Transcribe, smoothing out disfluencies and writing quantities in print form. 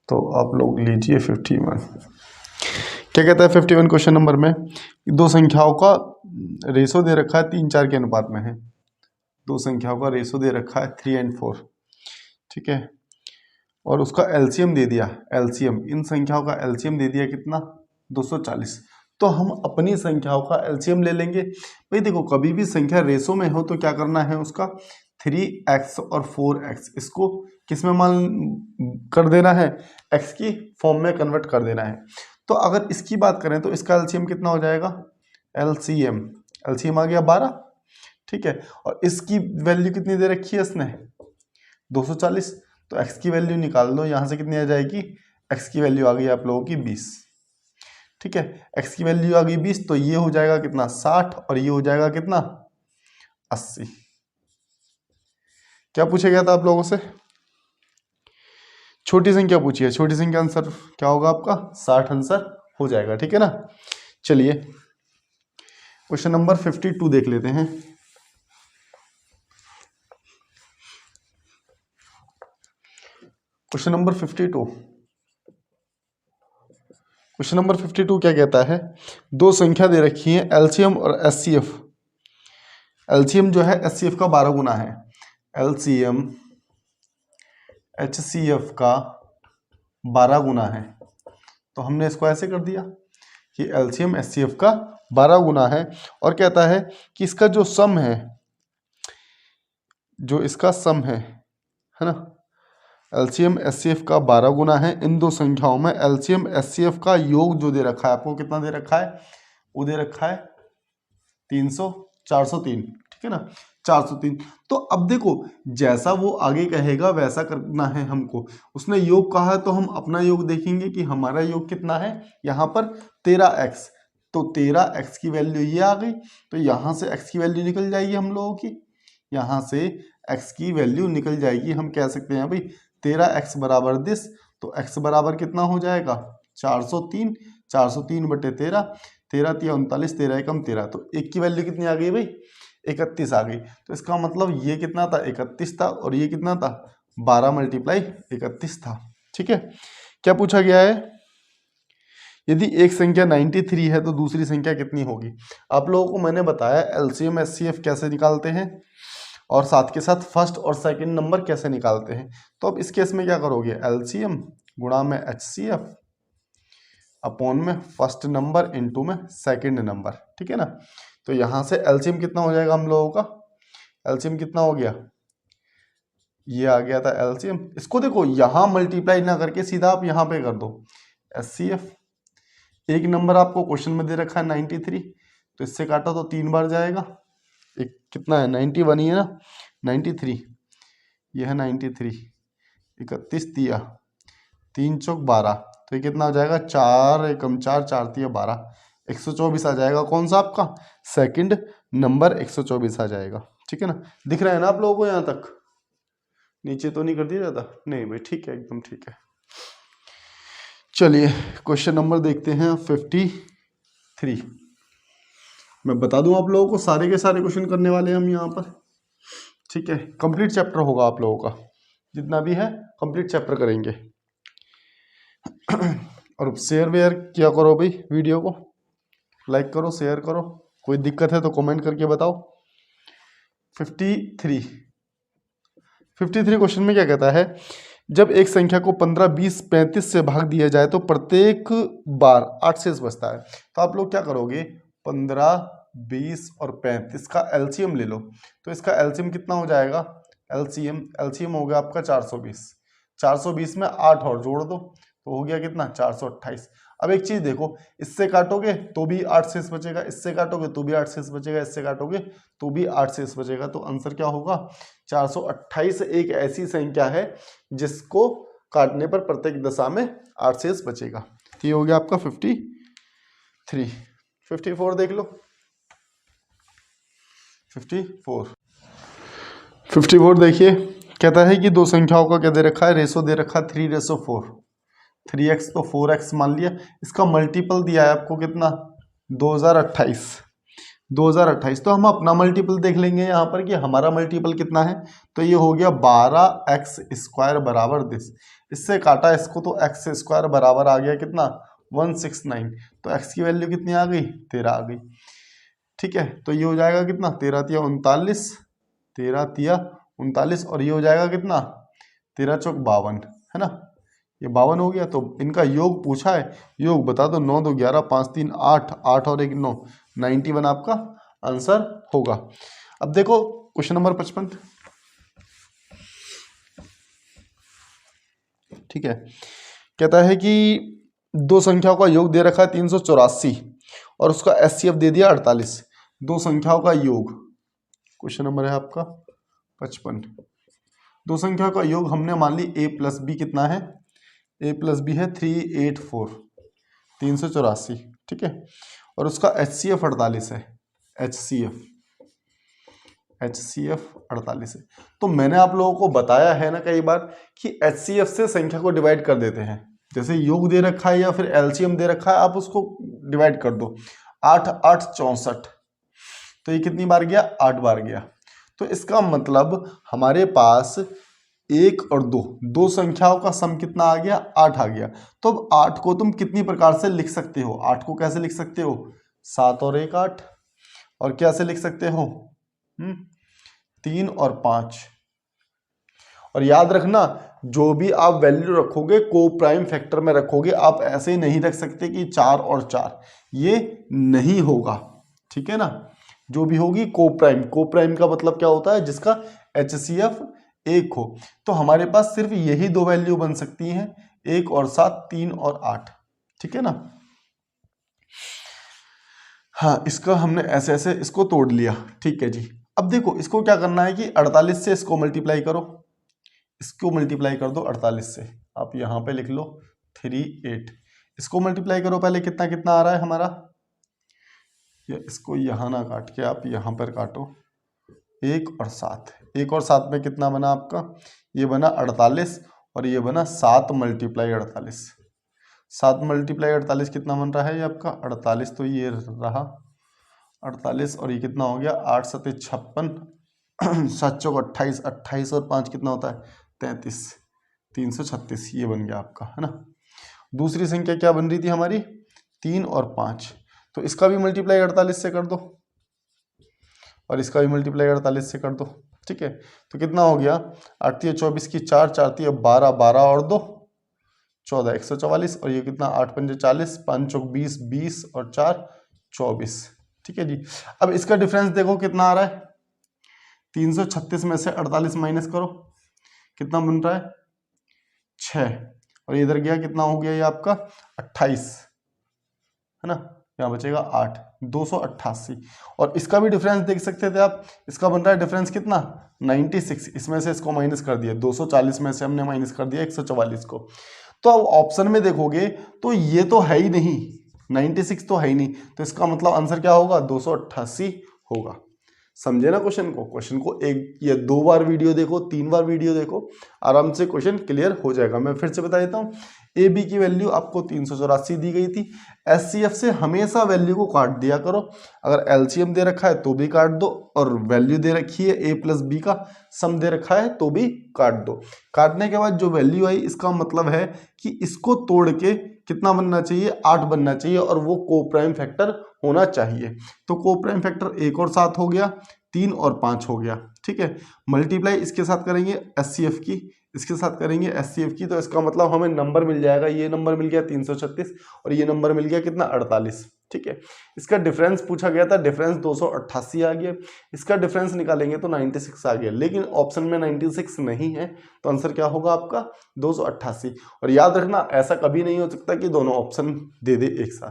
तो आप लोग लीजिए 51। क्या कहता है 51 क्वेश्चन नंबर में? दो संख्याओं का रेशो दे रखा है 3-4 के अनुपात में है। दो संख्याओं का रेशो दे रखा है 3 और 4, ठीक है, और उसका एलसीएम दे दिया। एलसीएम, इन संख्याओं का एलसीएम दे दिया कितना? 240। तो हम अपनी संख्याओं का एलसीएम ले लेंगे। भाई देखो, कभी भी संख्या रेशो में हो तो क्या करना है उसका? 3x और 4x, इसको किस में मान कर देना है? x की फॉर्म में कन्वर्ट कर देना है। तो अगर इसकी बात करें तो इसका एलसीएम कितना हो जाएगा? एलसीएम आ गया 12, ठीक है, और इसकी वैल्यू कितनी दे रखी है इसने? 240। तो x की वैल्यू निकाल दो, यहाँ से कितनी आ जाएगी? x की वैल्यू आ गई आप लोगों की 20, ठीक है, x की वैल्यू आ गई 20, तो ये हो जाएगा कितना? 60, और ये हो जाएगा कितना? 80। क्या पूछा गया था आप लोगों से? छोटी संख्या पूछी है, छोटी संख्या आंसर क्या होगा आपका? 60 आंसर हो जाएगा, ठीक है ना। चलिए क्वेश्चन नंबर 52 देख लेते हैं। क्वेश्चन नंबर 52, क्वेश्चन नंबर 52 क्या कहता है? दो संख्या दे रखी है, एलसीएम और एचसीएफ। एलसीएम जो है एचसीएफ का 12 गुना है, एलसीएम एचसीएफ का 12 गुना है। तो हमने इसको ऐसे कर दिया कि एलसीएम एचसीएफ का 12 गुना है, और कहता है कि इसका जो सम है, जो इसका सम है ना, एलसीएम एचसीएफ का 12 गुना है। इन दो संख्याओं में एलसीएम एचसीएफ का योग जो दे रखा है आपको, कितना दे रखा है? वो दे रखा है 403, ठीक है ना, 403। तो अब देखो, जैसा वो आगे कहेगा वैसा करना है हमको। उसने योग कहा है तो हम अपना योग देखेंगे कि हमारा योग कितना है। यहाँ पर 13x, तो 13x की वैल्यू ये आ गई, तो यहाँ से x की वैल्यू निकल जाएगी हम लोगों की, यहाँ से x की वैल्यू निकल जाएगी। हम कह सकते हैं भाई 13x बराबर दिस, तो x बराबर कितना हो जाएगा? 403, 403 बटे 13, 13 तिया 39, 13 एकम 13, तो एक की वैल्यू कितनी आ गई भाई? 31 आ गई। तो इसका मतलब ये कितना था? 31 था, और ये कितना था? 12 मल्टीप्लाई 31 था, ठीक है। क्या पूछा गया है? यदि एक संख्या 93 है तो दूसरी संख्या कितनी होगी? आप लोगों को मैंने बताया एलसीएम एचसीएफ कैसे निकालते हैं, और साथ के साथ फर्स्ट और सेकंड नंबर कैसे निकालते हैं। तो अब इस केस में क्या करोगे? एलसीएम गुणा में एचसीएफ अपॉन में फर्स्ट नंबर इनटू में सेकंड नंबर, ठीक है ना। तो यहाँ से एलसीएम कितना हो जाएगा हम लोगों का? एलसीएम कितना हो गया? ये आ गया था एलसीएम। इसको देखो, यहाँ मल्टीप्लाई ना करके सीधा आप यहाँ पे कर दो एचसीएफ। एक नंबर आपको क्वेश्चन में दे रखा है 93, तो इससे काटा तो 3 बार जाएगा। एक कितना है? 91 ही है ना, 93, ये है 93, 31 दिया, 3 चौक 12, तो ये कितना हो जाएगा? 4 एकम 4, 4 तिया 12, 124 आ जाएगा। कौन सा आपका? सेकंड नंबर 124 आ जाएगा, ठीक है ना। दिख रहा है ना आप लोगों को यहाँ तक? नीचे तो नहीं कर दिया जाता? नहीं भाई, ठीक है, एकदम ठीक है। चलिए क्वेश्चन नंबर देखते हैं 53। मैं बता दूं आप लोगों को, सारे के सारे क्वेश्चन करने वाले हैं हम यहाँ पर, ठीक है। कंप्लीट चैप्टर होगा आप लोगों का, जितना भी है कंप्लीट चैप्टर करेंगे। और शेयर वेयर किया करो भाई, वीडियो को लाइक करो, शेयर करो। कोई दिक्कत है तो कमेंट करके बताओ। 53 क्वेश्चन में क्या कहता है? जब एक संख्या को 15, 20, 35 से भाग दिया जाए तो प्रत्येक बार 8 शेष बचता है। तो आप लोग क्या करोगे? 15, 20 और 35 का एलसीएम ले लो। तो इसका एलसीएम कितना हो जाएगा? एलसीएम हो गया आपका 420। 420 में 8 और जोड़ दो तो हो गया कितना? 428। अब एक चीज देखो, इससे काटोगे तो भी 8 शेष बचेगा, इससे काटोगे तो भी 8 शेष बचेगा, इससे काटोगे तो भी 8 शेष बचेगा। तो आंसर क्या होगा? 428 एक ऐसी संख्या है जिसको काटने पर प्रत्येक दशा में 8 शेष बचेगा। तो ये हो गया आपका 53। 54 देख लो। 54 देखिए, कहता है कि दो संख्याओं का क्या दे रखा है? रेशो दे रखा है 3:4। 3x तो 4x मान लिया, इसका मल्टीपल दिया है आपको कितना? 2028। 2028। तो हम अपना मल्टीपल देख लेंगे यहाँ पर कि हमारा मल्टीपल कितना है। तो ये हो गया 12x² बराबर दिस, इससे काटा इसको तो x² बराबर आ गया कितना 169। तो x की वैल्यू कितनी आ गई 13 आ गई। ठीक है, तो ये हो जाएगा कितना 13 तिया 39, 13 तिया 39 और ये हो जाएगा कितना 13 चौक 52, है ना, ये 52 हो गया। तो इनका योग पूछा है, योग बता दो। 9 2 11 5 3 8, 8 और 1 9, 91 आपका आंसर होगा। अब देखो क्वेश्चन नंबर 55। ठीक है, कहता है कि दो संख्याओं का योग दे रखा है 384 और उसका एचसीएफ दे दिया 48। दो संख्याओं का योग, क्वेश्चन नंबर है आपका 55। दो संख्याओं का योग हमने मान ली a प्लस बी कितना है, a प्लस बी है 384, 384। ठीक है, और उसका एचसीएफ 48 है, एचसीएफ 48 है। तो मैंने आप लोगों को बताया है ना कई बार कि एचसीएफ से संख्या को डिवाइड कर देते हैं। जैसे योग दे रखा है या फिर एलसीएम दे रखा है, आप उसको डिवाइड कर दो। 8 8 64, तो ये कितनी बार गया 8 बार गया। तो इसका मतलब हमारे पास 1 और 2, दो संख्याओं का सम कितना आ गया 8 आ गया। तो अब 8 को तुम कितनी प्रकार से लिख सकते हो, 8 को कैसे लिख सकते हो 7 और 1 8, और कैसे लिख सकते हो 3 और 5। और याद रखना जो भी आप वैल्यू रखोगे को प्राइम फैक्टर में रखोगे, आप ऐसे ही नहीं रख सकते कि 4 और 4, ये नहीं होगा। ठीक है ना, जो भी होगी को प्राइम का मतलब क्या होता है जिसका एचसीएफ 1 हो। तो हमारे पास सिर्फ यही दो वैल्यू बन सकती हैं, 1 और 7, 3 और 8। ठीक है ना, हाँ, इसका हमने ऐसे ऐसे इसको तोड़ लिया। ठीक है जी, अब देखो इसको क्या करना है कि 48 से इसको मल्टीप्लाई करो, इसको मल्टीप्लाई कर दो 48 से, आप यहाँ पे लिख लो 38। इसको मल्टीप्लाई करो पहले, कितना कितना आ रहा है हमारा, इसको यहाँ ना काट के आप यहाँ पर काटो, 1 और 7, 1 और 7 में कितना बना आपका, ये बना 48 और ये बना 7 मल्टीप्लाई 48। 7 मल्टीप्लाई 48 कितना बन रहा है ये आपका 48, तो ये रहा 48 और ये कितना हो गया 8 7 56, 7 चौक 28, 28 और 5 कितना होता है 33, 336 ये बन गया आपका, है ना। दूसरी संख्या क्या बन रही थी हमारी 3 और 5, तो इसका भी मल्टीप्लाई 48 से कर दो और इसका भी मल्टीप्लाई 48 से कर दो। ठीक है, तो कितना हो गया 8 24 की 4, 4 12, 12 और 2 14, 144 और ये कितना 8 5 40, 5 चौक 20, 20 और 4 24। ठीक है जी, अब इसका डिफरेंस देखो कितना आ रहा है, 336 में से 48 माइनस करो, कितना बन रहा है 6, और इधर गया कितना हो गया ये आपका 28, है ना, यहाँ बचेगा 8, 288। और इसका भी डिफरेंस देख सकते थे आप, इसका बन रहा है डिफरेंस कितना 96, इसमें से इसको माइनस कर दिया, 240 में से हमने माइनस कर दिया 144 को। तो अब ऑप्शन में देखोगे तो ये तो है ही नहीं, 96 तो है ही नहीं, तो इसका मतलब आंसर क्या होगा 288 होगा। समझे ना क्वेश्चन को एक या 2 बार वीडियो देखो, 3 बार वीडियो देखो, आराम से क्वेश्चन क्लियर हो जाएगा। मैं फिर से बता देता हूँ, ए बी की वैल्यू आपको 384 दी गई थी। एचसीएफ से हमेशा वैल्यू को काट दिया करो, अगर एलसीएम दे रखा है तो भी काट दो, और वैल्यू दे रखी है ए प्लस बी का सम दे रखा है तो भी काट दो। काटने के बाद जो वैल्यू आई इसका मतलब है कि इसको तोड़ के कितना बनना चाहिए 8 बनना चाहिए, और वो को प्राइम फैक्टर होना चाहिए। तो को प्राइम फैक्टर 1 और 7 हो गया, 3 और 5 हो गया। ठीक है, मल्टीप्लाई इसके साथ करेंगे एचसीएफ की, इसके साथ करेंगे एचसीएफ की, तो इसका मतलब हमें नंबर मिल जाएगा, ये नंबर मिल गया 336 और ये नंबर मिल गया कितना 48। ठीक है, इसका डिफरेंस पूछा गया था, डिफरेंस 288 आ गया, इसका डिफरेंस निकालेंगे तो 96 आ गया, लेकिन ऑप्शन में 96 नहीं है, तो आंसर क्या होगा आपका 288। और याद रखना ऐसा कभी नहीं हो सकता कि दोनों ऑप्शन दे दे एक साथ।